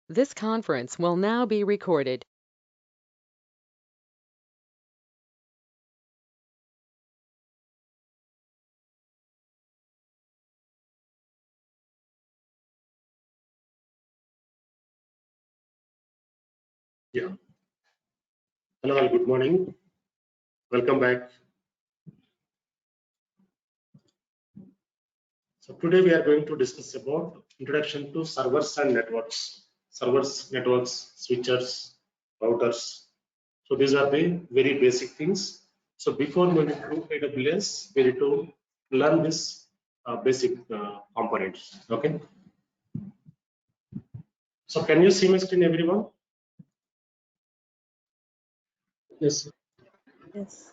This conference will now be recorded. Yeah. Hello, all. Good morning. Welcome back. So today we are going to discuss about introduction to servers and networks. Servers, networks, switches, routers. So these are the very basic things. So before moving to AWS, we need to learn this basic components. Okay. So can you see my screen, everyone? Yes. Yes.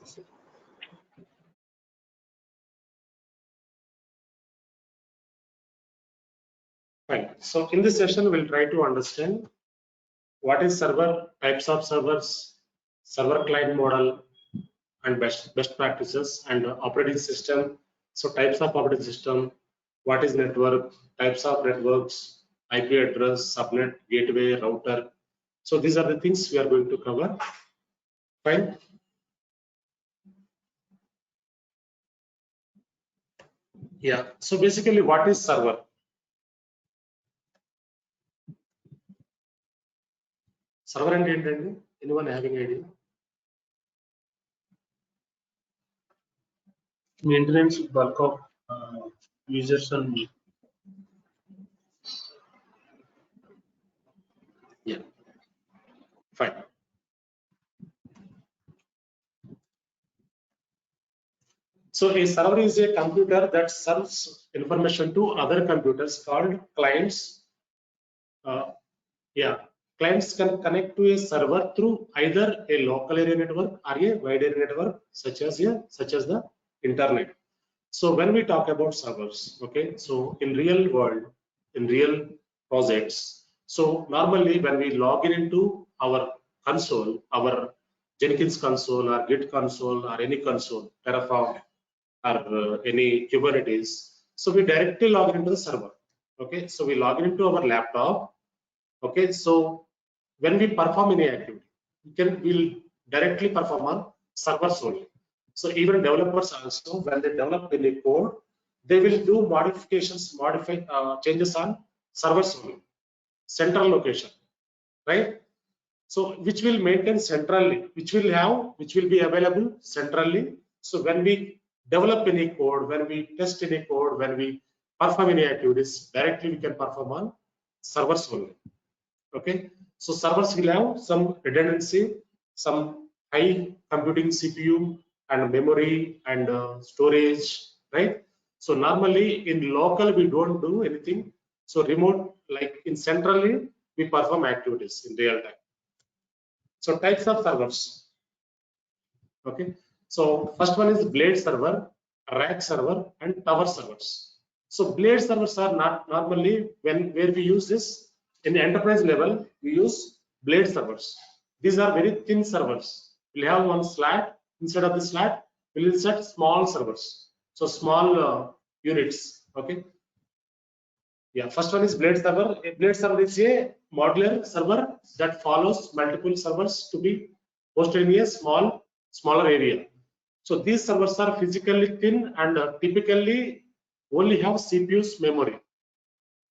Fine. So in this session, we'll try to understand what is server, types of servers, server client model, and best practices, and operating system. So types of operating system, what is network, types of networks, IP address, subnet, gateway, router. So these are the things we are going to cover. Fine. Yeah. So basically, what is server? Server and ఏంటండి? Anyone having idea? Maintenance bulk of users and Yeah. Fine. So a server is a computer that serves information to other computers called clients. Yeah, clients can connect to a server through either a local area network or a wide area network, such as the internet. So when we talk about servers, okay, so in real world, in real projects, so normally when we log in into our console, our Jenkins console or Git console or any console, Terraform or any Kubernetes, so we directly log into the server. Okay, so we log into our laptop. Okay, so when we perform any activity, we'll directly perform on servers only. So even developers also, when they develop any code, they will do modifications, changes on servers only, central location, right? So which will maintain centrally, which will be available centrally. So when we develop any code, when we test any code, when we perform any activities, directly we can perform on servers only. Okay, so servers will have some redundancy, some high computing CPU and memory and storage, right? So normally in local we don't do anything. So remote, like in centrally, we perform activities in real time. So types of servers. Okay, so first one is blade server, rack server, and tower servers. So blade servers are not normally where we use this in the enterprise level. We use blade servers. These are very thin servers. We'll have one slat. Instead of the slat, we'll insert small servers. So small units. Okay. Yeah, first one is blade server. A blade server is a modular server that follows multiple servers to be hosted in a smaller area. So these servers are physically thin and typically only have CPU's memory.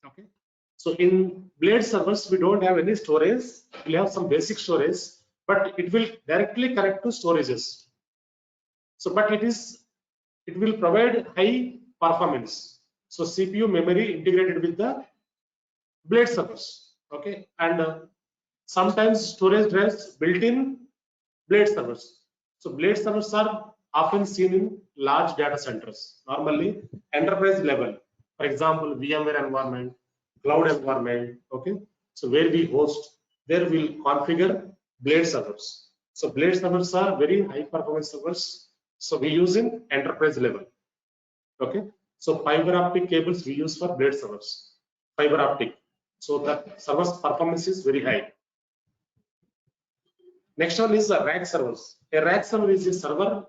Okay. So in blade servers, we don't have any storage. We have some basic storage, but it will directly connect to storages. So, but it will provide high performance. So CPU memory integrated with the blade servers. Okay, and sometimes storage drives built in blade servers. So blade servers are often seen in large data centers, normally enterprise level. For example, VMware environment, cloud environment. Okay, so where we host, there we'll configure blade servers. So blade servers are very high performance servers. So we use in enterprise level. Okay, so fiber optic cables we use for blade servers, fiber optic. So the server's performance is very high. Next one is the rack servers. A rack server is a server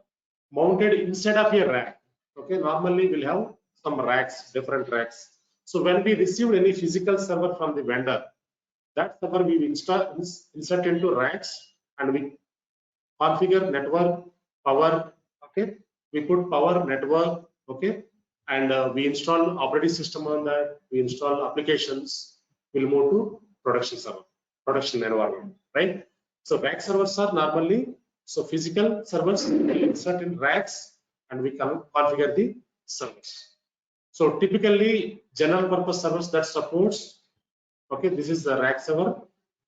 mounted inside of a rack. Okay, normally we'll have some racks, different racks. So when we receive any physical server from the vendor, that server we insert into racks, and we configure network, power, okay, we put power, network, okay, and we install operating system on that, we install applications, we'll move to production server, production environment, right? So rack servers are normally, so physical servers we insert in racks and we can configure the servers. So typically general purpose servers that supports, okay, this is the rack server,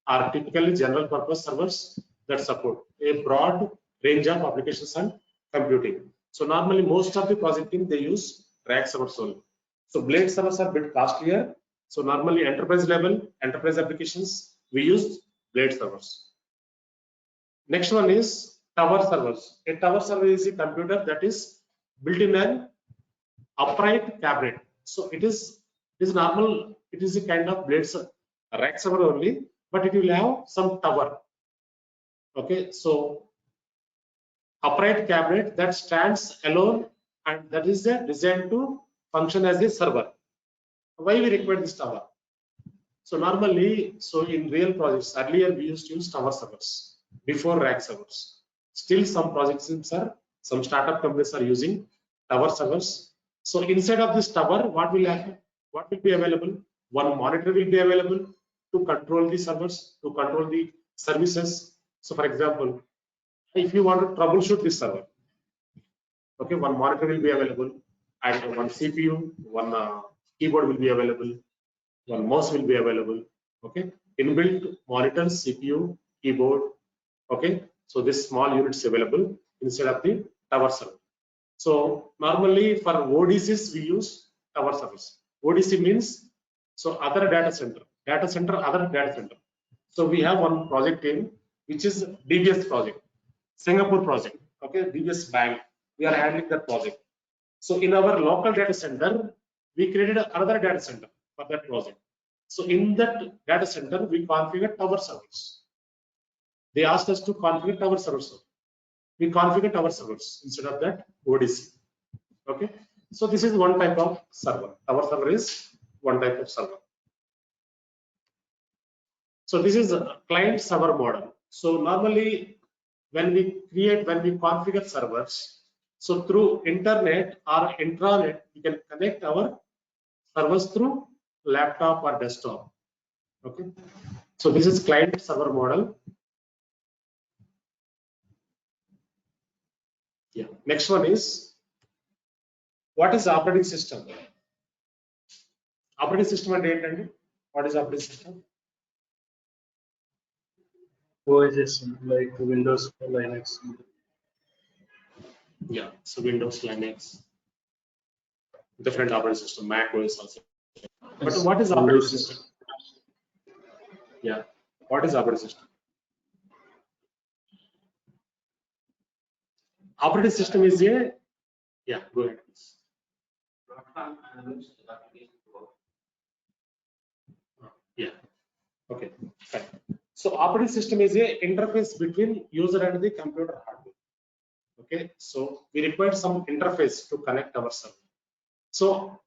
are typically general purpose servers that support a broad range of applications and computing. So normally most of the project team they use rack servers only. So blade servers are a bit costlier. So normally enterprise level, enterprise applications, we use blade servers. Next one is tower servers. A tower server is a computer that is built in an upright cabinet. So it is normal, it is a kind of blades rack server only, but it will have some tower. Okay, so upright cabinet that stands alone, and that is designed to function as a server. Why we require this tower? So normally, so in real projects, earlier we used to use tower servers before rack servers. Still some projects are, some startup companies are using tower servers. So inside of this tower, what will happen? What will be available? One monitor will be available to control the servers, to control the services. So for example, if you want to troubleshoot this server, okay, one monitor will be available, and one CPU, one keyboard will be available, one mouse will be available, okay, inbuilt monitors, CPU, keyboard, okay. So this small unit is available inside of the tower server. So normally for ODCs we use tower servers. ODC means, so other data center, other data center. So we have one project team which is DBS project, Singapore project, okay, DBS Bank. We are handling that project. So in our local data center, we created another data center for that project. So in that data center, we configured tower servers. They asked us to configure tower servers. We configured tower servers instead of that ODC. Okay. So this is one type of server. Tower server is one type of server. So this is a client server model. So normally when we configure servers, so through internet or intranet, we can connect our servers through laptop or desktop. Okay. So this is client server model. Yeah. Next one is, what is operating system? Operating system and data. What is operating system? OS like Windows, Linux. Yeah, so Windows, Linux, different operating system, Mac OS also. But what is operating system? Yeah, what is operating system? Operating system is a, yeah, go ahead please. Yeah, okay, fine. So operating system is a interface between user and the computer hardware. Okay, so we require some interface to connect our server. So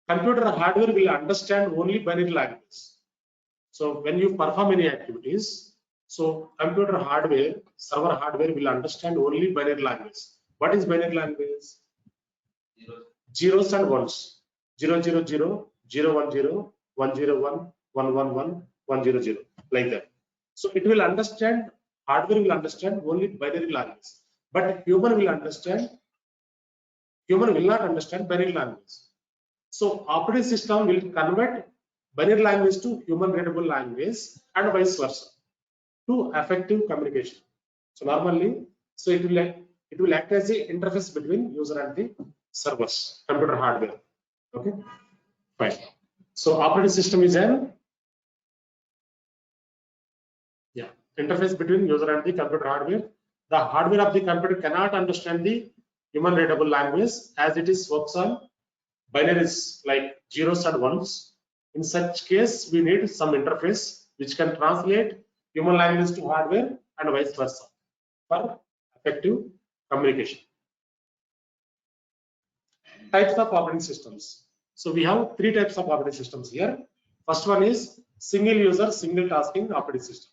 computer hardware will understand only binary language. So when you perform any activities, so computer hardware, server hardware will understand only binary language. What is binary language? Zeros and ones. 0, 0, 0, 0, 1, 0, 1, 0, 1, 1, 1, 1, 1, 0, 0, like that. So it will understand, hardware will understand only binary language, but human will not understand binary language. So operating system will convert binary language to human readable language and vice versa to effective communication. So normally, so it will act as a interface between user and the servers, computer hardware. Okay, fine. So operating system is an interface between user and the computer hardware. The hardware of the computer cannot understand the human readable language as it is works on binaries like zeros and ones. In such case, we need some interface which can translate human language to hardware and vice versa for effective communication. Types of operating systems. So we have three types of operating systems here. First one is single user, single tasking operating system.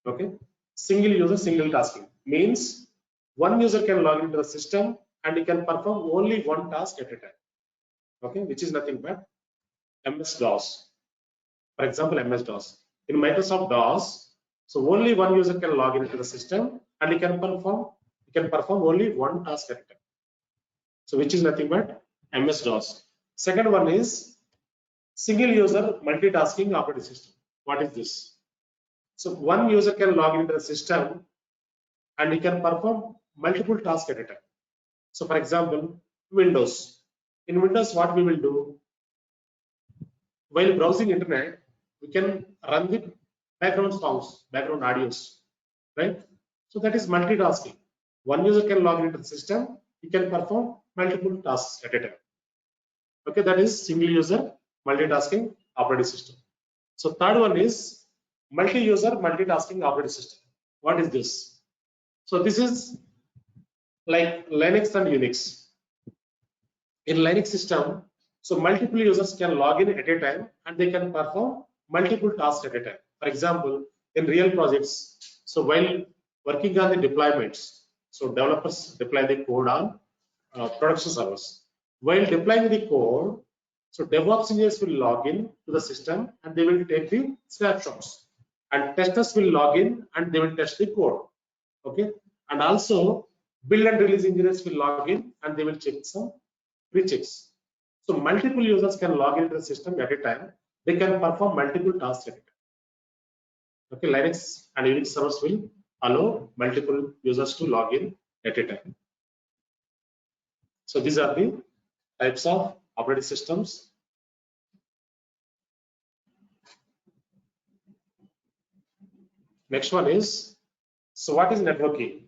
Okay, single user, single tasking means one user can log into the system and he can perform only one task at a time. Okay, which is nothing but MS-DOS. For example, MS-DOS. In Microsoft DOS, so only one user can log into the system and he can perform only one task at a time. So which is nothing but MS-DOS. Second one is single user multitasking operating system. What is this? So one user can log into the system and he can perform multiple tasks at a time. So for example, Windows. In Windows, what we will do? While browsing internet, we can run the background songs, background audios, right? So that is multitasking. One user can log into the system, he can perform multiple tasks at a time. Okay, that is single user multitasking operating system. So third one is multi-user multitasking operating system. What is this? So this is like Linux and Unix. In Linux system, so multiple users can log in at a time and they can perform multiple tasks at a time. For example, in real projects, so while working on the deployments, so developers deploy the code on production servers. While deploying the code, so DevOps engineers will log in to the system and they will take the snapshots, and testers will log in and they will test the code. Okay, and also build and release engineers will log in and they will check some rechecks. So multiple users can log into the system at a time. They can perform multiple tasks at a time. Okay, Linux and Unix servers will allow multiple users to log in at a time. So these are the types of operating systems. Next one is, so what is networking?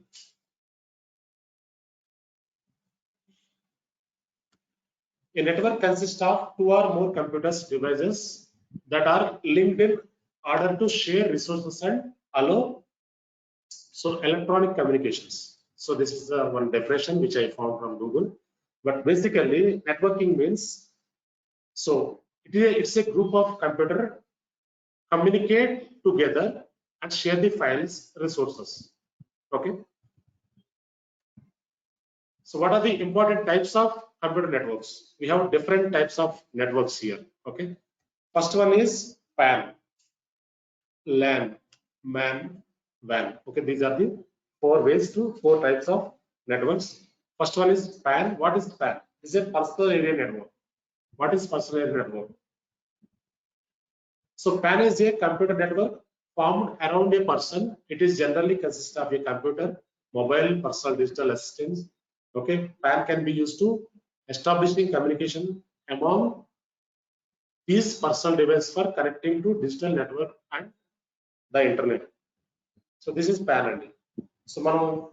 A network consists of two or more computers devices that are linked in order to share resources and allow electronic communications. So this is one definition which I found from Google. But basically, networking means, so it's a group of computers communicate together and share the files resources. Okay. So what are the important types of computer networks? We have different types of networks here. Okay. First one is PAN, LAN, MAN, WAN. Okay, these are the four types of networks. First one is PAN. What is PAN? It's a personal area network. What is personal area network? So PAN is a computer network formed around a person. It is generally consists of a computer, mobile, personal digital assistants. Okay, PAN can be used to establishing communication among these personal devices for connecting to digital network and the internet. So this is PAN only. So మనం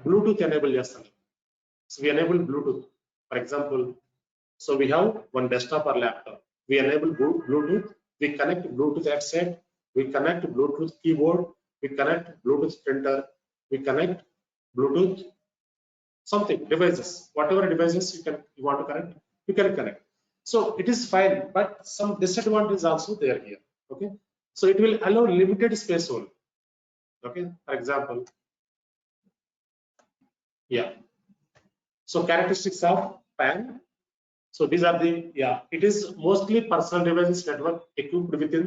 Bluetooth enable చేస్తాం. So we enable Bluetooth. For example, so we have one desktop or laptop. We enable Bluetooth. We connect Bluetooth headset. We connect Bluetooth keyboard. We connect Bluetooth printer. We connect Bluetooth something devices. Whatever devices you want to connect, you can connect. So it is fine, but some disadvantage is also there here. Okay, so it will allow limited space only. Okay, for example, so characteristics of PAN. So these are the it is mostly personal devices network equipped within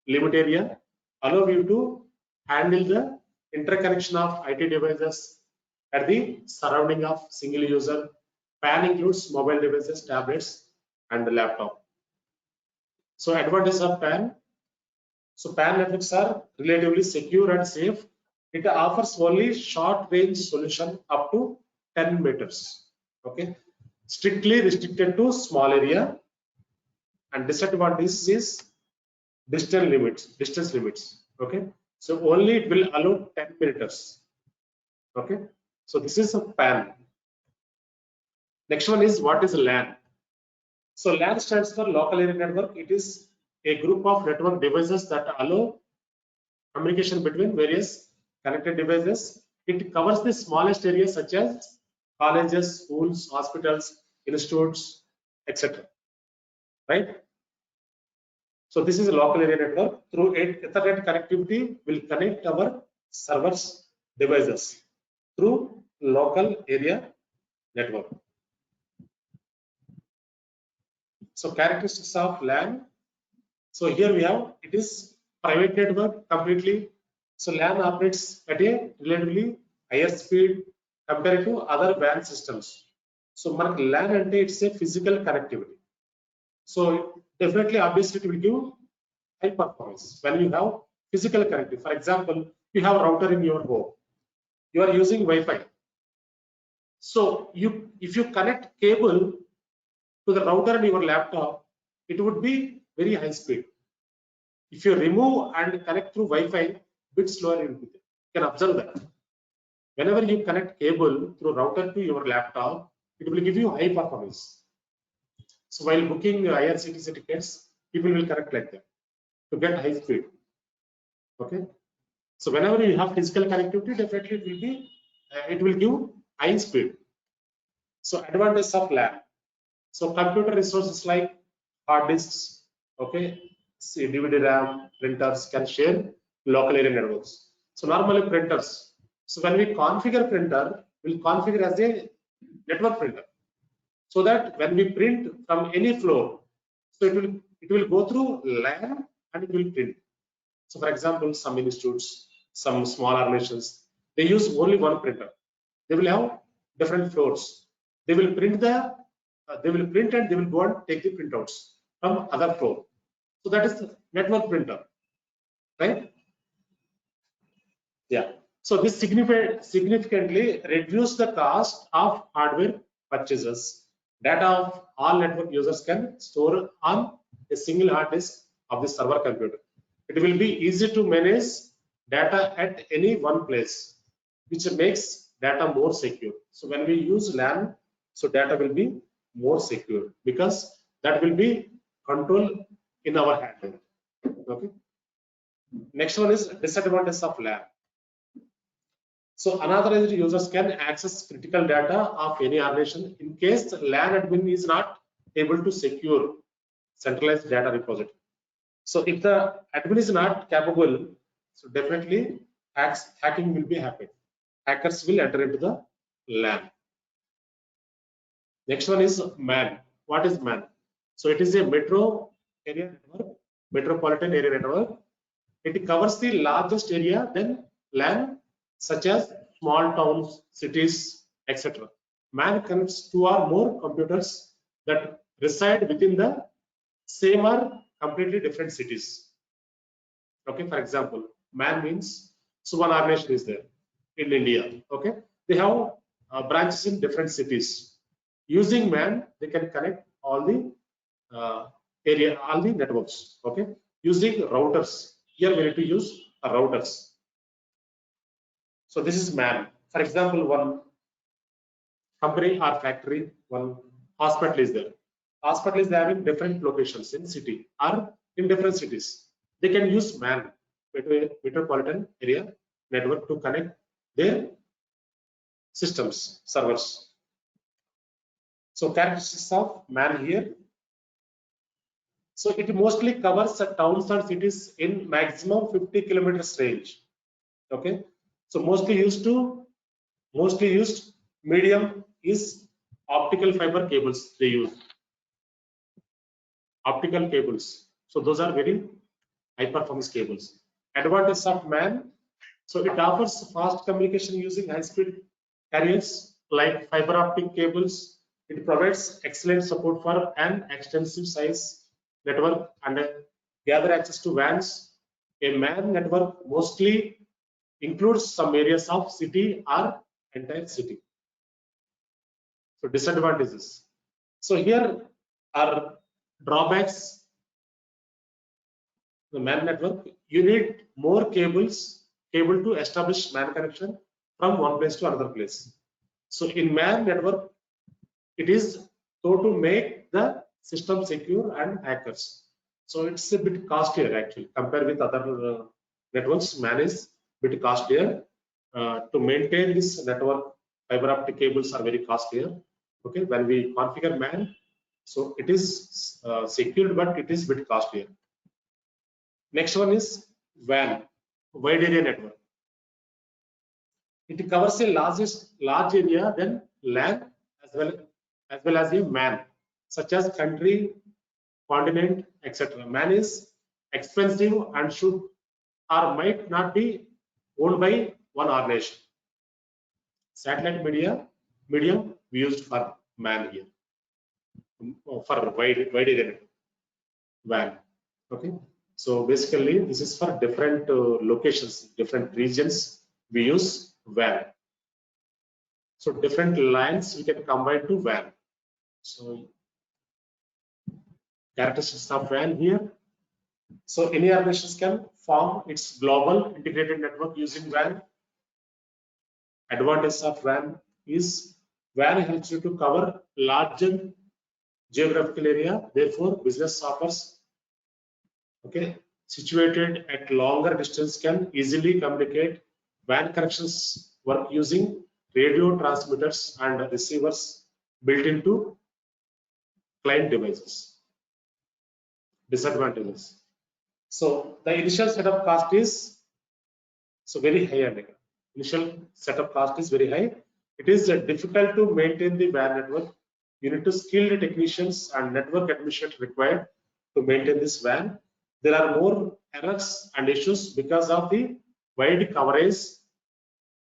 limit area, allow you to handle the interconnection of IT devices at the surrounding of single user. PAN includes mobile devices, tablets, and the laptop. So advantage of PAN. So PAN networks are relatively secure and safe. It offers only short range solution up to 10 meters. Okay, strictly restricted to small area, and disadvantage is distance limits. Okay, so only it will allow 10 meters. Okay, so this is a PAN. Next one is, what is LAN? So LAN stands for local area network. It is a group of network devices that allow communication between various connected devices. It covers the smallest areas such as colleges, schools, hospitals, institutes, etc. Right? So this is a local area network. Through Ethernet connectivity will connect our servers devices through local area network. So characteristics of LAN. So here we have, it is private network completely. So LAN operates at a relatively higher speed compared to other WAN systems. So మనకి LAN అంటే it's a physical connectivity. So definitely, obviously, it will give high performance when you have physical connectivity. For example, you have a router in your home. You are using Wi-Fi. So if you connect cable to the router in your laptop, it would be very high speed. If you remove and connect through Wi-Fi, bit slower it will be. You can observe that. Whenever you connect cable through router to your laptop, it will give you high performance. So while booking IRCTC tickets, people will connect like that to get high speed. Okay. So whenever you have physical connectivity, definitely it will give high speed. So advantage of LAN. So computer resources like hard disks, okay, DVD RAM, printers can share local area networks. So normally printers. So when we configure printer, we'll configure as a network printer, so that when we print from any floor, so it will go through LAN and it will print. So for example, some institutes, some small organizations, they use only one printer. They will have different floors. They will print and they will go and take the printouts from other floor. So that is the network printer, right? Yeah. So this significantly reduce the cost of hardware purchases. Data of all network users can store on a single hard disk of the server computer. It will be easy to manage data at any one place, which makes data more secure. So when we use LAN, so data will be more secure because that will be controlled in our hand. Okay. Next one is disadvantage of LAN. So unauthorized users can access critical data of any organization in case the LAN admin is not able to secure centralized data repository. So if the admin is not capable, so definitely hacking will be happening. Hackers will enter into the LAN. Next one is MAN. What is MAN? So it is a metropolitan area network. It covers the largest area than LAN, such as small towns, cities, etc. MAN connects two or more computers that reside within the same or completely different cities. Okay, for example, MAN means, so one organization is there in India. Okay, they have branches in different cities. Using MAN, they can connect all the all the networks. Okay, using routers. Here we need to use routers. So this is MAN. For example, one company or factory, one hospital is there. Hospital is having different locations in city or in different cities. They can use MAN, metropolitan area network, to connect their systems, servers. So characteristics of MAN here. So it mostly covers towns and cities in maximum 50 kilometers range. Okay. So mostly used medium is optical fiber cables. They use optical cables. So those are very high performance cables. Advantage of MAN. So it offers fast communication using high speed carriers like fiber optic cables. It provides excellent support for an extensive size network and gather access to WANs. A MAN network mostly includes some areas of city or entire city. So disadvantages. So here are drawbacks. The MAN network, you need more cable to establish MAN connection from one place to another place. So in MAN network, it is so to make the system secure and hackers. So it's a bit costlier actually compared with other networks. MAN is a bit costlier. To maintain this network, fiber optic cables are very costlier. Okay, when we configure MAN, so it is secured, but it is a bit costlier. Next one is WAN, wide area network. It covers a large area than LAN as well as a MAN, such as country, continent, etc. MAN is expensive and should or might not be owned by one organization. Satellite medium we used for MAN here, for wide area network, WAN. Okay, so basically this is for different locations, different regions we use WAN. So different lines we can combine to WAN. So characteristics of WAN here. So any organization can form its global integrated network using WAN. Advantage of WAN is WAN helps you to cover larger geographical area. Therefore, business offers, okay, situated at longer distance can easily communicate. WAN connections work using radio transmitters and receivers built into client devices. Disadvantages. So the initial setup cost is very high. Initial setup cost is very high. It is difficult to maintain the WAN network. You need to skilled technicians and network administrators required to maintain this WAN. There are more errors and issues because of the wide coverage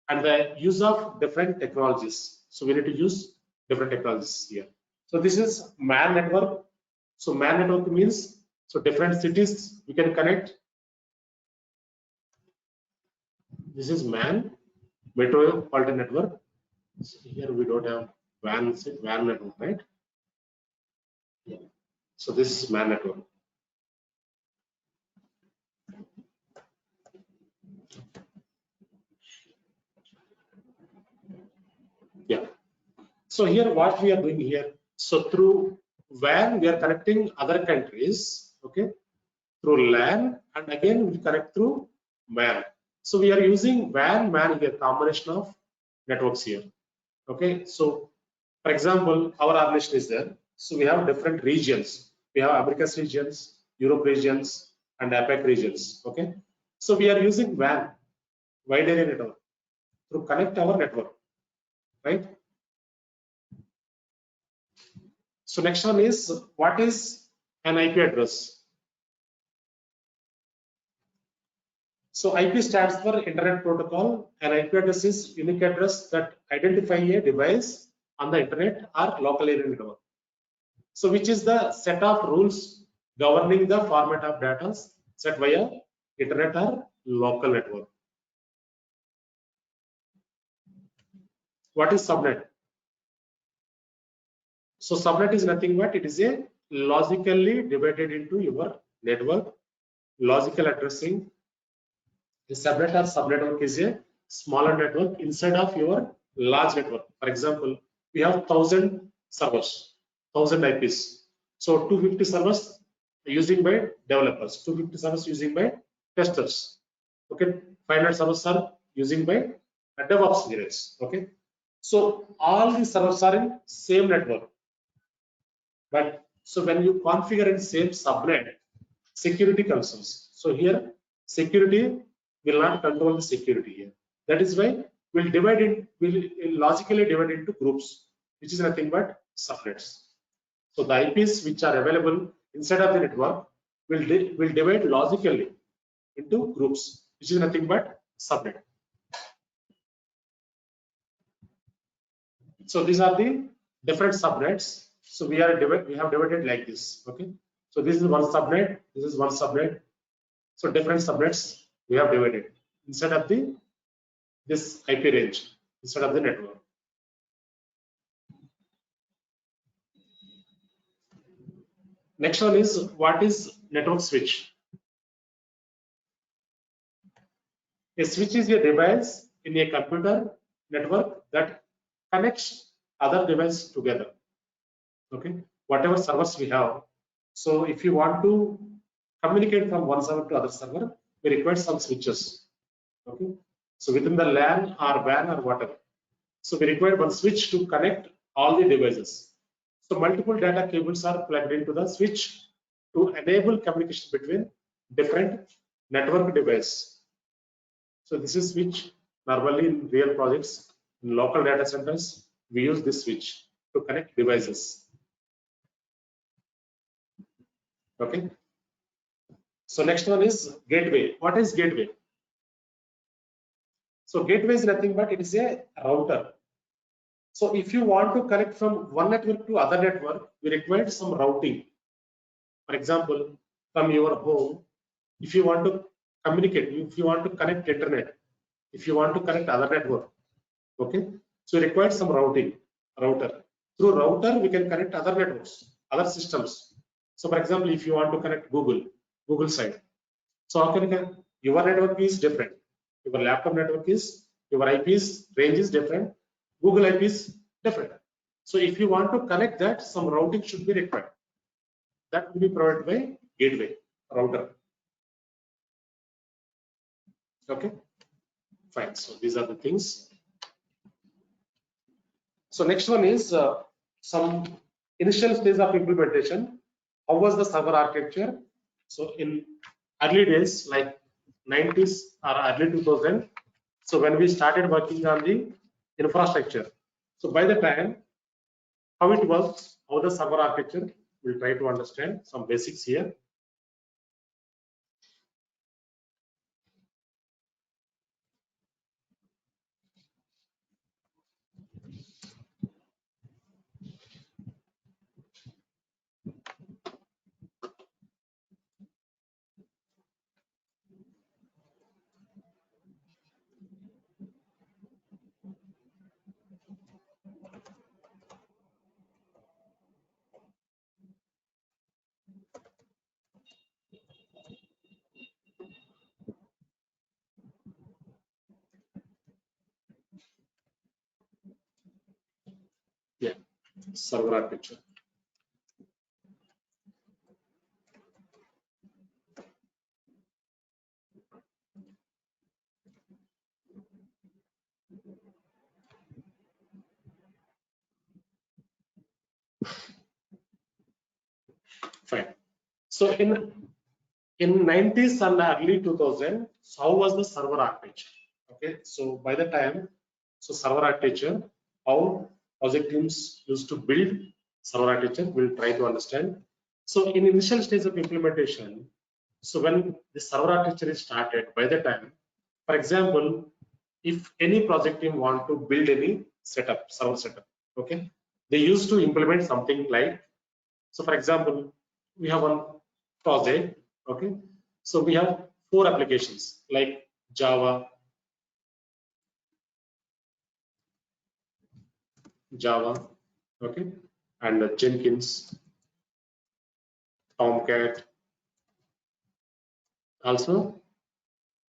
and the use of different technologies. So we need to use different technologies here. So this is MAN network. So MAN network means different cities we can connect. This is MAN, metropolitan network. So here we don't have WAN network, right? Yeah. So this is MAN network. Yeah. So here what we are doing here. So through WAN we are connecting other countries. Okay. Through LAN, and again we connect through MAN. So we are using WAN, MAN here, combination of networks here. Okay, so for example, our organization is there. So we have different regions. We have Americas regions, Europe regions, and APAC regions. Okay, so we are using WAN, wide area network, to connect our network, right? So next one is, what is an IP address? So IP stands for Internet Protocol. An IP address is unique address that identify a device on the internet or local area network. So which is the set of rules governing the format of data set via internet or local network. What is subnet? So subnet is nothing but it is a logically divided into your network, logical addressing. The subnet or subnetwork is a smaller network inside of your large network. For example, we have 1,000 servers, 1,000 IPs. So 250 servers using by developers, 250 servers using by testers. Okay, 500 servers are using by DevOps engineers. Okay, so all the servers are in same network. But so when you configure in same subnet, security concerns. So here security will not control the security here. That is why we'll logically divide into groups, which is nothing but subnets. So the IPs which are available inside of the network will divide logically into groups, which is nothing but subnet. So these are the different subnets. So we have divided like this. Okay. So this is one subnet. This is one subnet. So different subnets we have divided inside of this IP range, inside of the network. Next one is, what is network switch? A switch is a device in a computer network that connects other devices together. Okay, whatever servers we have. So if you want to communicate from one server to other server, we require some switches. Okay, so within the LAN or WAN or whatever, so we require one switch to connect all the devices. So multiple data cables are plugged into the switch to enable communication between different network device. So this is switch. Normally in real projects, in local data centers, we use this switch to connect devices. Okay. So next one is gateway. What is gateway? So gateway is nothing but it is a router. So if you want to connect from one network to other network, we require some routing. For example, from your home, if you want to communicate, if you want to connect internet, if you want to connect other network, okay, so we require some router. Through router, we can connect other networks, other systems. So for example, if you want to connect Google side, so how can you connect? Your network is different. Your laptop network is, your IP's range is different. Google IP is different. So if you want to connect that, some routing should be required. That will be provided by gateway router. Okay, fine. So these are the things. So next one is some initial stage of implementation. How was the server architecture? So in early days, like 90s or early 2000, so when we started working on the infrastructure, so by the time how it works, how the server architecture, we'll try to understand some basics here. Yeah, server architecture. Fine. So in 90s and early 2000, how was the server architecture? Okay, so by the time, so server architecture, how project teams used to build server architecture, we'll try to understand. So in initial stage of implementation, so when the server architecture is started, by the time, for example, if any project team want to build any setup, server setup, okay, they used to implement something like, so for example, we have one project, okay, so we have 4 applications like Java, okay, and Jenkins, Tomcat, also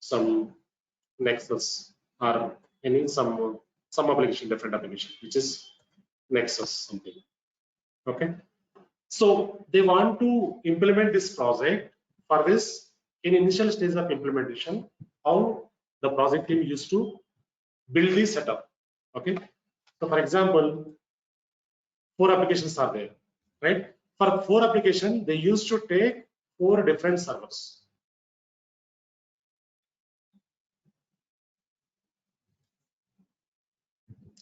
some Nexus or any some application, different application, which is Nexus something, okay. So they want to implement this project. For this, in initial stage of implementation, how the project team used to build the setup, okay. So for example, 4 applications are there, right? For 4 applications, they used to take 4 different servers.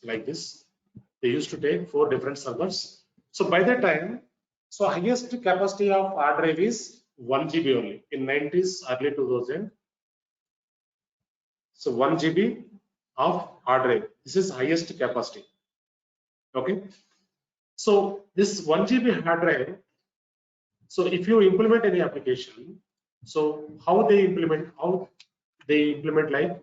Like this, they used to take 4 different servers. So by the time, so highest capacity of hard drive is 1 GB only. In 90s, early 2000, so 1 GB of hard drive. This is highest capacity. Okay. So this 1 GB hard drive. So if you implement any application, so how they implement? Like,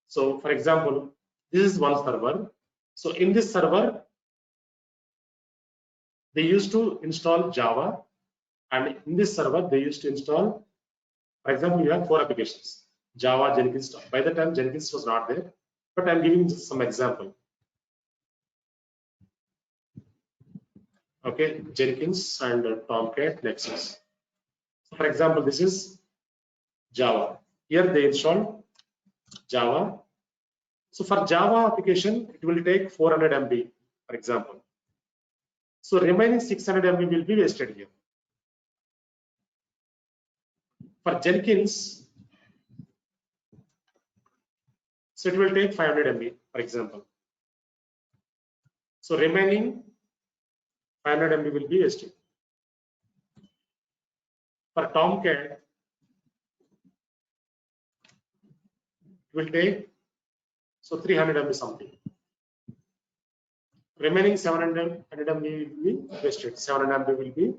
so for example, this is one server. So in this server, they used to install Java, and in this server they used to install, for example, you have 4 applications, Java, Jenkins. By the time Jenkins was not there, but I'm giving just some example. Okay, Jenkins and Tomcat, Nexus. So for example, this is Java. Here they installed Java. So for Java application, it will take 400 MB, for example. So remaining 600 MB will be wasted here. For Jenkins, So it will take 500 MB, for example. So remaining 500 MB will be wasted. For Tomcat, it will take 300 MB something. Remaining 700 MB will be wasted. 700 MB will be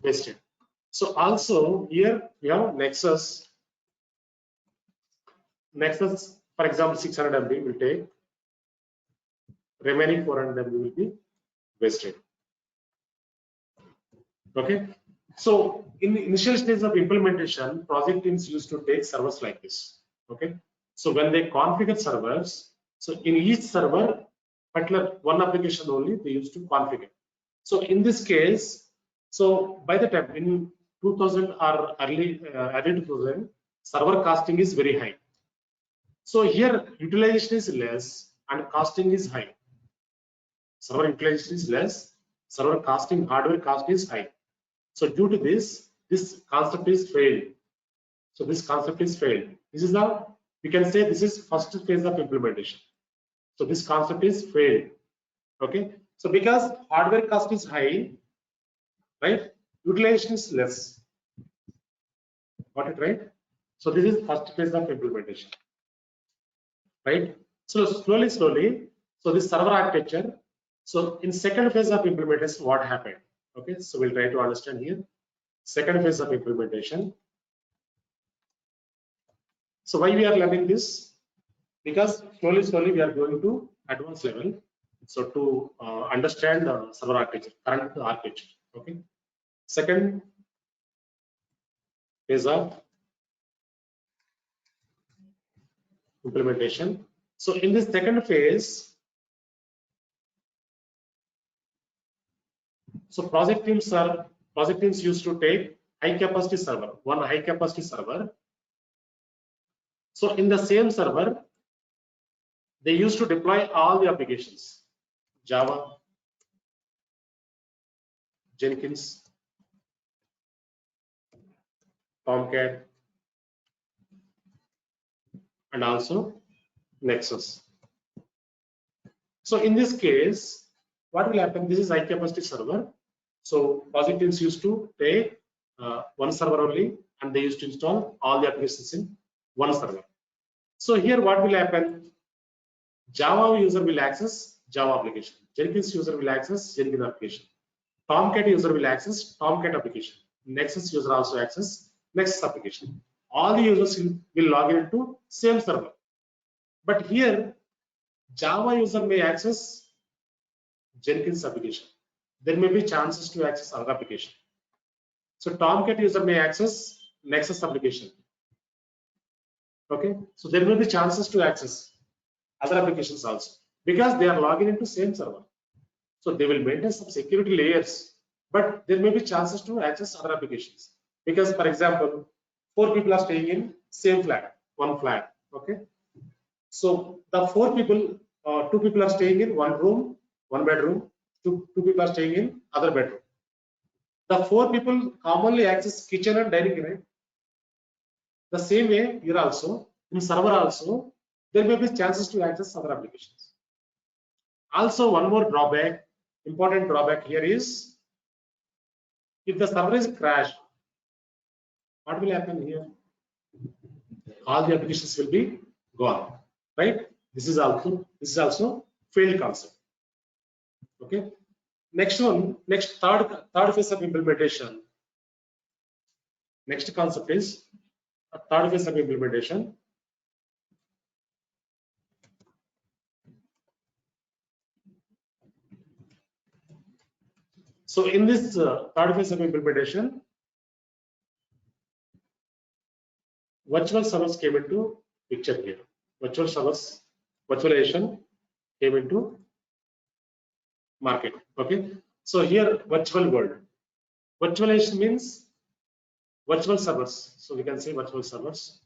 wasted. So also here we have Nexus. Nexus, for example, 600 MB will take. Remaining 400 MB will be wasted. Okay. So in the initial stage of implementation, project teams used to take servers like this. Okay. So when they configure servers, so in each server, particular one application only they used to configure. So in this case, so by the time in 2000 or early 2000, server costing is very high. So here utilization is less and costing is high. Server utilization is less, server costing, hardware cost is high. So due to this concept is failed. So this concept is failed. This is the, we can say this is first phase of implementation. So this concept is failed. Okay. So because hardware cost is high, right? Utilization is less. Got it right? So this is first phase of implementation. Right? So slowly. So this server architecture. So in second phase of implementation, what happened? Okay, so we'll try to understand here. Second phase of implementation. So why we are learning this? Because slowly we are going to advanced level. So to understand server architecture, current architecture. Okay. Second phase of implementation. So in this second phase, so project teams used to take high capacity server, one high capacity server. So in the same server, they used to deploy all the applications, Java, Jenkins, Tomcat, and also Nexus. So in this case, what will happen? This is high capacity server. So project teams used to take one server only, and they used to install all the applications in one server. So here what will happen? Java user will access Java application. Jenkins user will access Jenkins application. Tomcat user will access Tomcat application. Nexus user also access Nexus application. All the users will log into same server. But here Java user may access Jenkins application. There may be chances to access other application. So Tomcat user may access Nexus application. Okay, so there may be chances to access other applications also because they are logging into same server. So they will maintain some security layers, but there may be chances to access other applications because, for example, 4 people are staying in same flat, one flat. Okay, so the 4 people, 2 people are staying in one room, one bedroom. Two people are staying in other bedroom. The 4 people commonly access kitchen and dining, right? The same way here also in server also there may be chances to access other applications. Also, one more drawback, important drawback here is if the server is crashed, what will happen here? All the applications will be gone, right? This is also failed concept. Okay. Next one, third phase of implementation. Next concept is a third phase of implementation. So in this third phase of implementation, virtual servers came into picture here. Virtual servers, virtualization came into market. Okay. So here virtual world. Virtualization means virtual servers. So we can say virtual servers.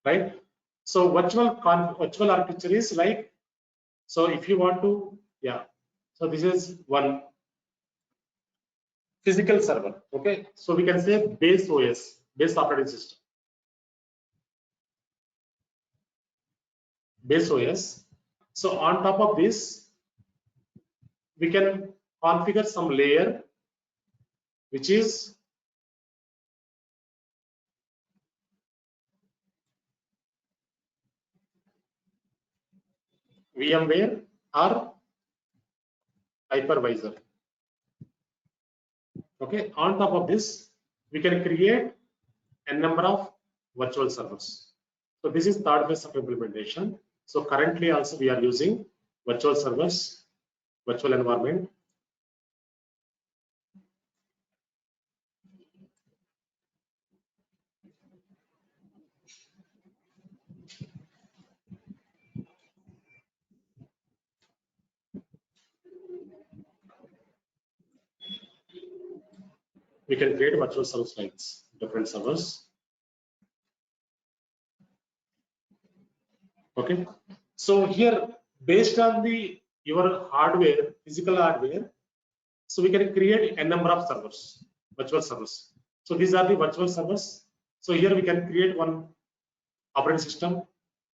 Right. So virtual architecture is like, so if you want to, yeah. So this is one. physical server. Okay, so we can say base OS, base operating system, base OS. So on top of this, we can configure some layer, which is VMware or hypervisor. Okay, on top of this, we can create a number of virtual servers. So this is third phase of implementation. So currently also we are using virtual servers, virtual environment. We can create virtual servers like different servers. Okay, so here based on your hardware, physical hardware, so we can create a number of servers, virtual servers. So these are the virtual servers. So here we can create one operating system,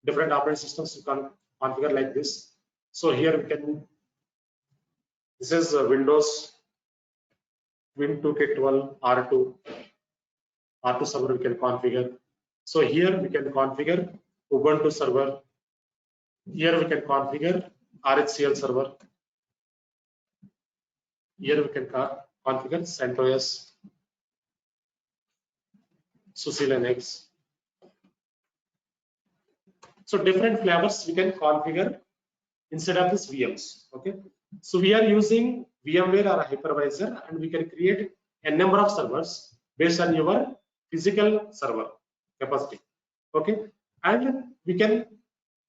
different operating systems you can configure like this. So here we can, this is Windows Win2K12 R2 server we can configure. So here we can configure Ubuntu server. Here we can configure RHCL server. Here we can configure CentOS, SUSE Linux. So different flavors we can configure instead of this VMs. Okay, so we are using VMware or a hypervisor, and we can create a number of servers based on your physical server capacity. Okay, and we can,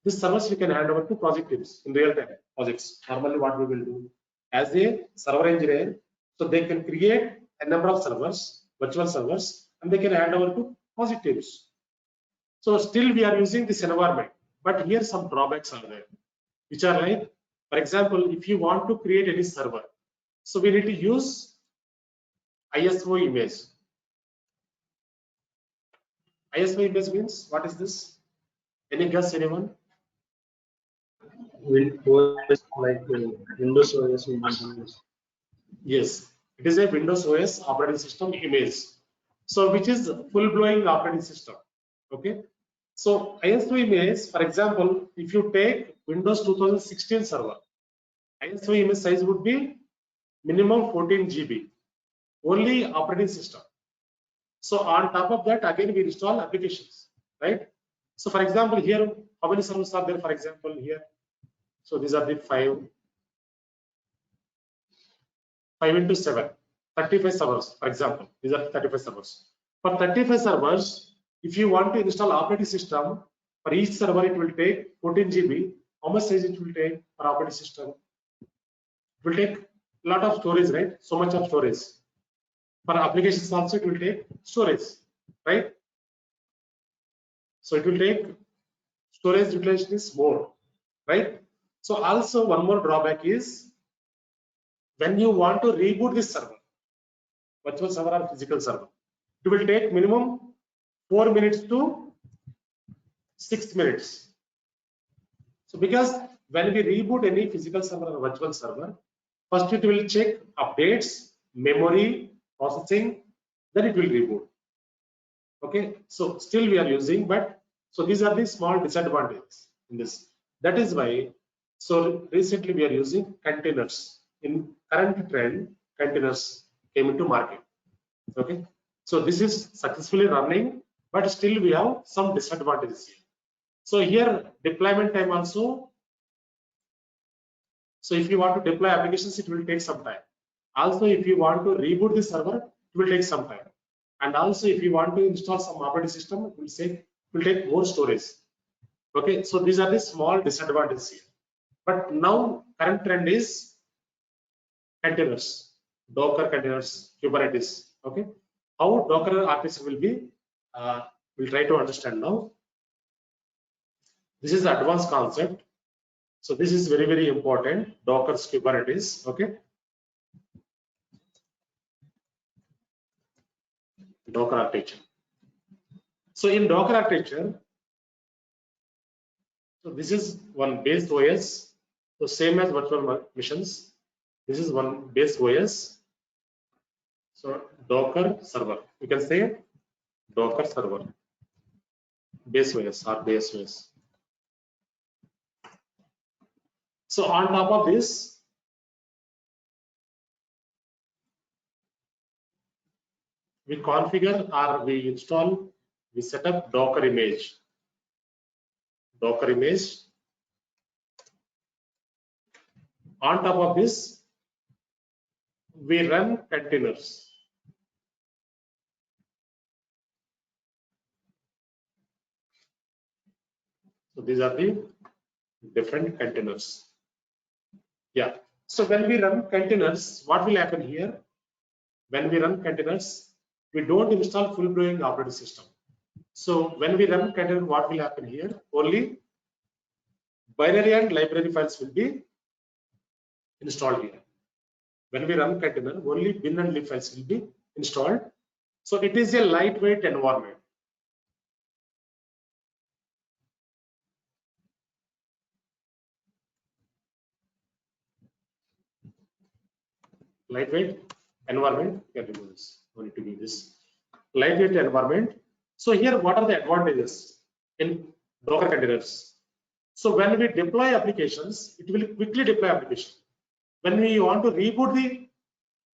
these servers we can hand over to project teams in real time projects. Normally what we will do as a server engineer, so they can create a number of servers, virtual servers, and they can hand over to project teams. So still we are using this environment, but here some drawbacks are there, which are like, for example, if you want to create any server, so we need to use ISO image. ISO image means, what is this? Any guess, anyone? Windows like Windows OS. Yes, it is a Windows OS operating system image. So which is full-blown operating system. Okay. So ISO image, for example, if you take Windows 2016 server, ISO image size would be minimum 14 GB, only operating system. So on top of that, again we install applications, right? So for example, here, how many servers are there? For example, here, so these are the 5 into 7, 35 servers, for example. These are 35 servers. For 35 servers, if you want to install operating system, for each server it will take 14 GB. How much size it will take for operating system? It will take a lot of storage, right? So much of storage. For applications also it will take storage, right? So it will take storage utilization is more, right? So also one more drawback is when you want to reboot this server, virtual server or physical server, it will take minimum 4 minutes to 6 minutes. So because when we reboot any physical server or virtual server, first it will check updates, memory, processing, then it will reboot. Okay, so still we are using, but so these are the small disadvantages in this. That is why, so recently we are using containers. In current trend, containers came into market. Okay, so this is successfully running, but still we have some disadvantages here. So here deployment time also. So if you want to deploy applications, it will take some time. Also, if you want to reboot the server, it will take some time. And also, if you want to install some operating system, it will take more storage. Okay, so these are the small disadvantages here. But now current trend is containers, Docker containers, Kubernetes. Okay, how Docker architecture will be, we'll try to understand now. This is the advanced concept. So this is very, very important. Docker's Kubernetes. Okay. Docker architecture. So in Docker architecture, so this is one base OS, so same as virtual machines. This is one base OS. So Docker server, you can say Docker server, base OS or base OS. So on top of this, we configure or we install, we set up Docker image. Docker image. On top of this, we run containers. So these are the different containers. Yeah. So when we run containers, what will happen here? When we run containers, we don't install full-blown operating system. So when we run container, what will happen here? Only binary and library files will be installed here. When we run container, only bin and lib files will be installed. So it is a lightweight environment. Lightweight environment. Can remove this. No need to do this. Lightweight environment. So here, what are the advantages in Docker containers? So when we deploy applications, it will quickly deploy application. When we want to reboot the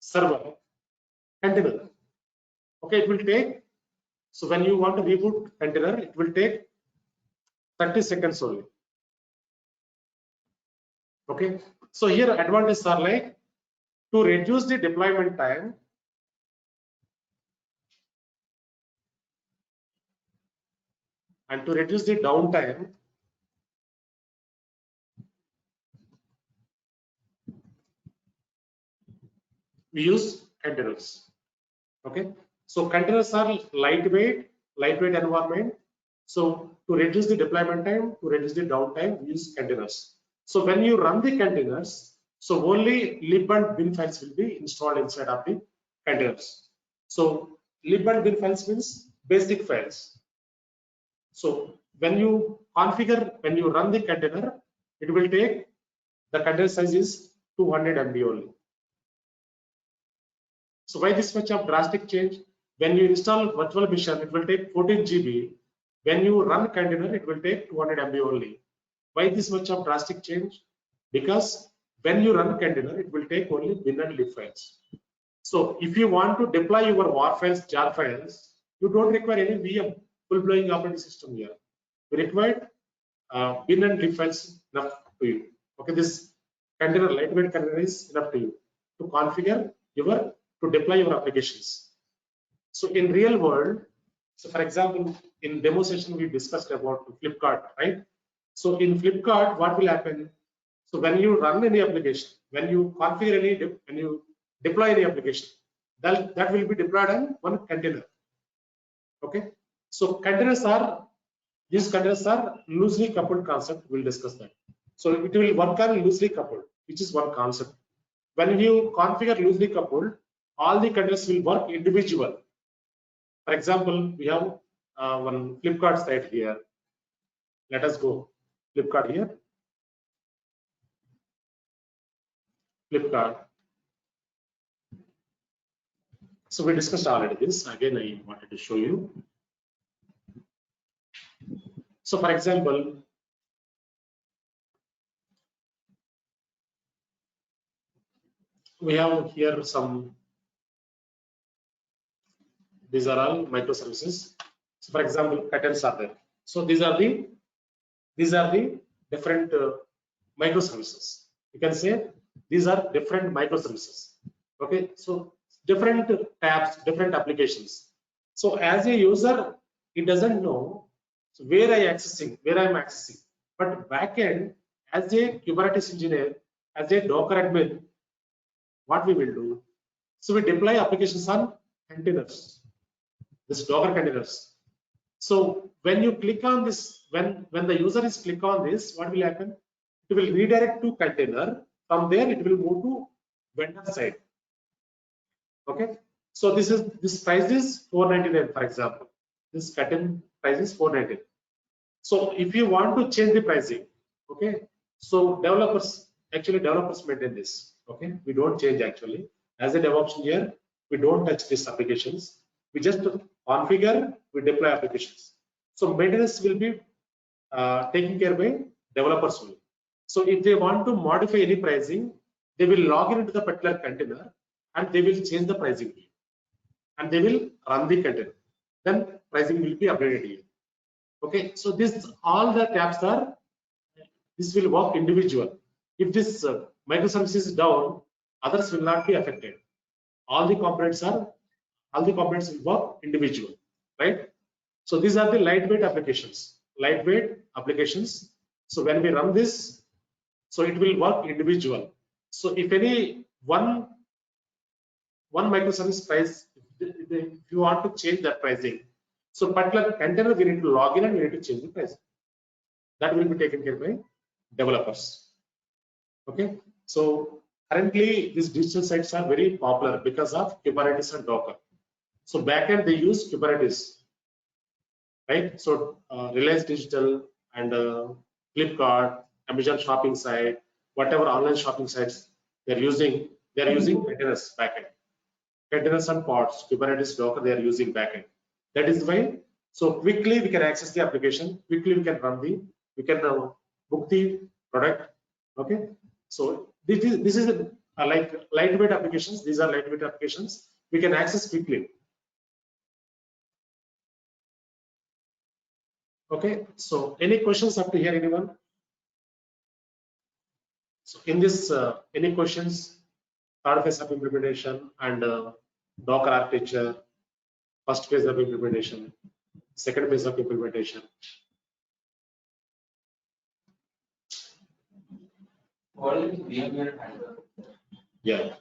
server container, okay, it will take. So when you want to reboot container, it will take 30 seconds only. Okay. So here advantages are like to reduce the deployment time. And to reduce the downtime, we use containers. Okay, so containers are lightweight environment. So to reduce the deployment time, to reduce the downtime, we use containers. So when you run the containers, so only lib and bin files will be installed inside of the containers. So lib and bin files means basic files. So when you configure, when you run the container, it will take, the container size is 200 MB only. So why this much of drastic change? When you install virtual machine, it will take 14 GB. When you run container, it will take 200 MB only. Why this much of drastic change? Because when you run container, it will take only bin and lib files. So if you want to deploy your WAR files, jar files, you don't require any VM, full-blown operating system here. You require bin and lib files enough to you. Okay, this container, lightweight container is enough to you to configure your, to deploy your applications. So in real world, so for example, in demo session we discussed about Flipkart, right? So in Flipkart, what will happen? So when you run any application, when you configure any, when you deploy any application, that will be deployed on one container. Okay. So containers are, these containers are loosely coupled concept. We'll discuss that. So it will work on loosely coupled, which is one concept. When you configure loosely coupled, all the containers will work individual. For example, we have one Flipkart site here. Let us go Flipkart here. Flipkart. So we discussed already this. Again, I wanted to show you. So for example, we have here some, these are all microservices. So for example, patterns are there. So these are the different microservices. You can say these are different microservices. Okay, so different tabs, different applications. So as a user, it doesn't know where I'm accessing. But backend, as a Kubernetes engineer, as a Docker admin, what we will do? So we deploy applications on containers, this Docker containers. So when you click on this, when the user is click on this, what will happen? It will redirect to container. From there, it will move to vendor side. Okay. So this price is 499, for example. This content price is 499. So if you want to change the pricing, okay, so developers maintain this. Okay, we don't change actually. As a DevOps engineer, we don't touch these applications. We just configure, we deploy applications. So maintenance will be taken care by developers only. So if they want to modify any pricing, they will log into the particular container and they will change the pricing and they will run the container. Then pricing will be updated here. Okay, so all the tabs this will work individual. If this microservice is down, others will not be affected. All the components will work individual, right? So these are the lightweight applications. So when we run this, so it will work individual. So if any one microservice price, if you want to change that pricing, so particular container we need to log in and we need to change the price. That will be taken care by developers. Okay, so currently these digital sites are very popular because of Kubernetes and Docker. So backend they use Kubernetes, right? So Reliance Digital and Flipkart, Amazon shopping site, whatever online shopping sites they're using containers backend. Containers and pods, Kubernetes, Docker, they are using backend. That is why, so quickly we can access the application, quickly we can book the product. Okay, so this is like lightweight applications. These are lightweight applications we can access quickly. Okay, so any questions up to here, anyone? So in this, any questions? Third phase of implementation and Docker architecture, first phase of implementation, second phase of implementation. What is VMware Hyper? Yeah.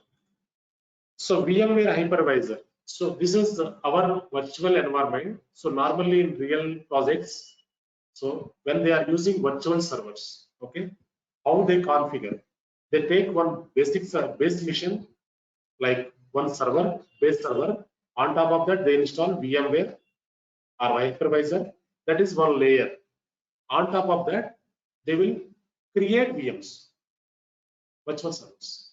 So VMware Hypervisor. So this is our virtual environment. So normally in real projects, so when they are using virtual servers, okay, how they configure? They take one base machine, like one base server. On top of that, they install VMware or hypervisor. That is one layer. On top of that, they will create VMs, virtual servers.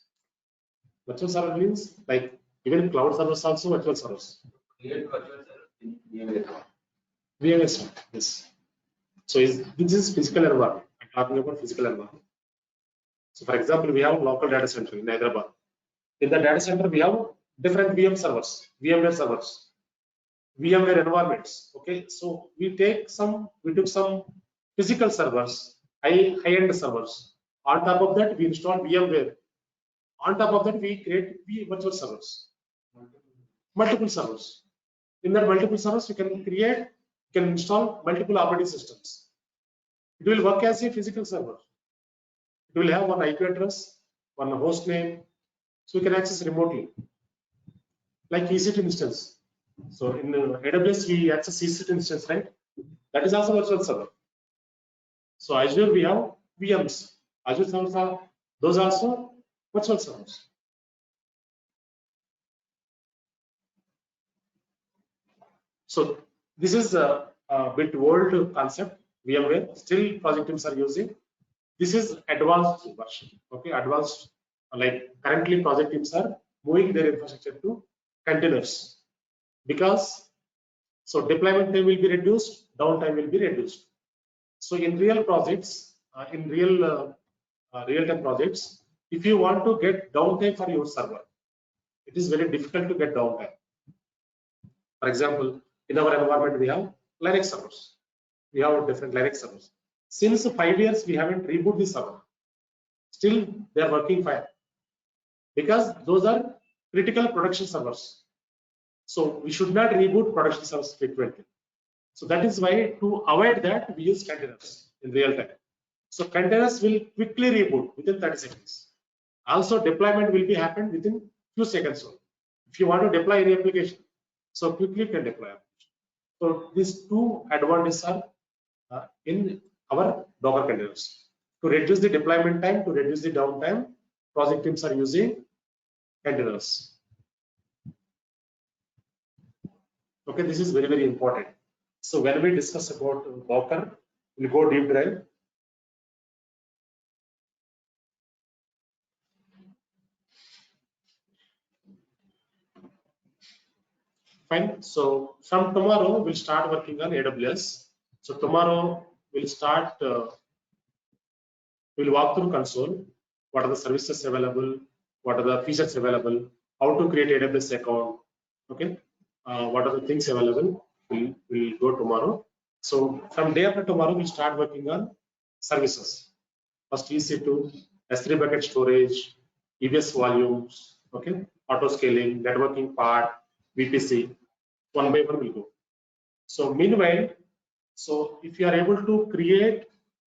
Virtual server means like even cloud servers also virtual servers. Create virtual server in VMware. VMware, yes. So this is physical environment. I'm talking about physical environment. So for example, we have local data center in Hyderabad. In the data center, we have different VM servers, VMware servers, VMware environments. Okay, so we took some physical servers, high-end servers. On top of that, we install VMware. On top of that, we create virtual servers, multiple servers. In that multiple servers, you can install multiple operating systems. It will work as a physical server. It will have one IP address, one host name, so you can access remotely, like EC2 instance. So in AWS, we access EC2 instance, right? That is also virtual server. So Azure, we have VMs. Azure servers are those also virtual servers. So this is a bit old concept. VMware still project teams are using. This is advanced version. Okay, advanced, like currently project teams are moving their infrastructure to containers because so deployment time will be reduced, downtime will be reduced. So in real projects, in real-time projects, if you want to get downtime for your server, it is very difficult to get downtime. For example, in our environment, we have Linux servers. We have different Linux servers. Since 5 years, we haven't rebooted the server. Still, they are working fine because those are critical production servers. So we should not reboot production servers frequently. So that is why to avoid that, we use containers in real time. So containers will quickly reboot within 30 seconds. Also, deployment will be happen within few seconds only. If you want to deploy any application, so quickly you can deploy. So these two advantages are in our Docker containers. To reduce the deployment time, to reduce the downtime, project teams are using containers. Okay, this is very, very important. So when we discuss about Docker, we'll go deep dive. Fine. So from tomorrow, we'll start working on AWS. So tomorrow we'll start, we'll walk through console. What are the services available? What are the features available? How to create AWS account? Okay. What are the things available? We'll go tomorrow. So from day after tomorrow, we'll start working on services. First EC2, S3 bucket storage, EBS volumes, okay, auto scaling, networking part, VPC. One by one will go. So meanwhile, so if you are able to create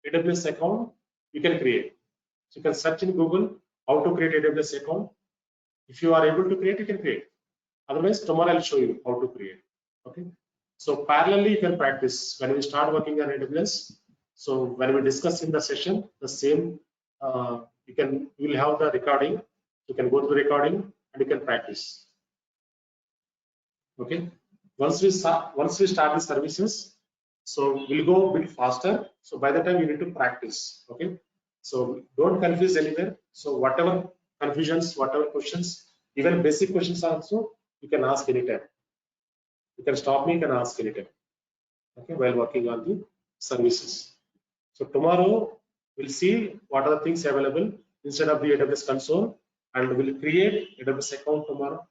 AWS account, you can create. So you can search in Google how to create AWS account. If you are able to create, you can create. Otherwise, tomorrow I'll show you how to create. Okay. So parallelly, you can practice when we start working on AWS. So when we discuss in the session, the same you will have the recording. You can go to the recording and you can practice. Okay. Once we start the services, so we'll go a bit faster. So by the time you need to practice. Okay. So don't confuse anywhere. So whatever confusions, whatever questions, even basic questions also, you can ask anytime. You can stop me, you can ask anytime. Okay, while working on the services. So tomorrow we'll see what are the things available instead of the AWS console, and we'll create AWS account tomorrow.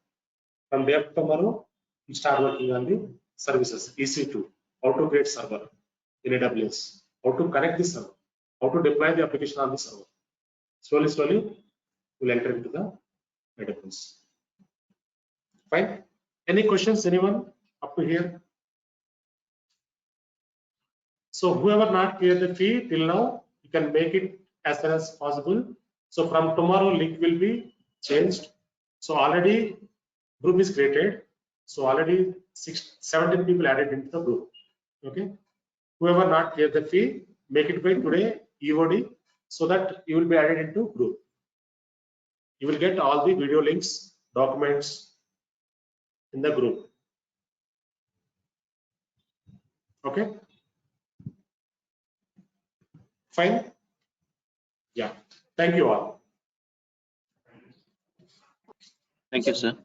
From day after tomorrow, we start working on the services, EC2, how to create server in AWS, how to connect the server, how to deploy the application on the server. Slowly, we'll enter into the AWS. Fine. Any questions, anyone up to here? So whoever not cleared the fee till now, you can make it as soon as possible. So from tomorrow, link will be changed. So already group is created. So already 17 people added into the group. Okay. Whoever not cleared the fee, make it by today EOD, so that you will be added into group. You will get all the video links, documents in the group. Okay. Fine. Yeah. Thank you all. Thank you, sir.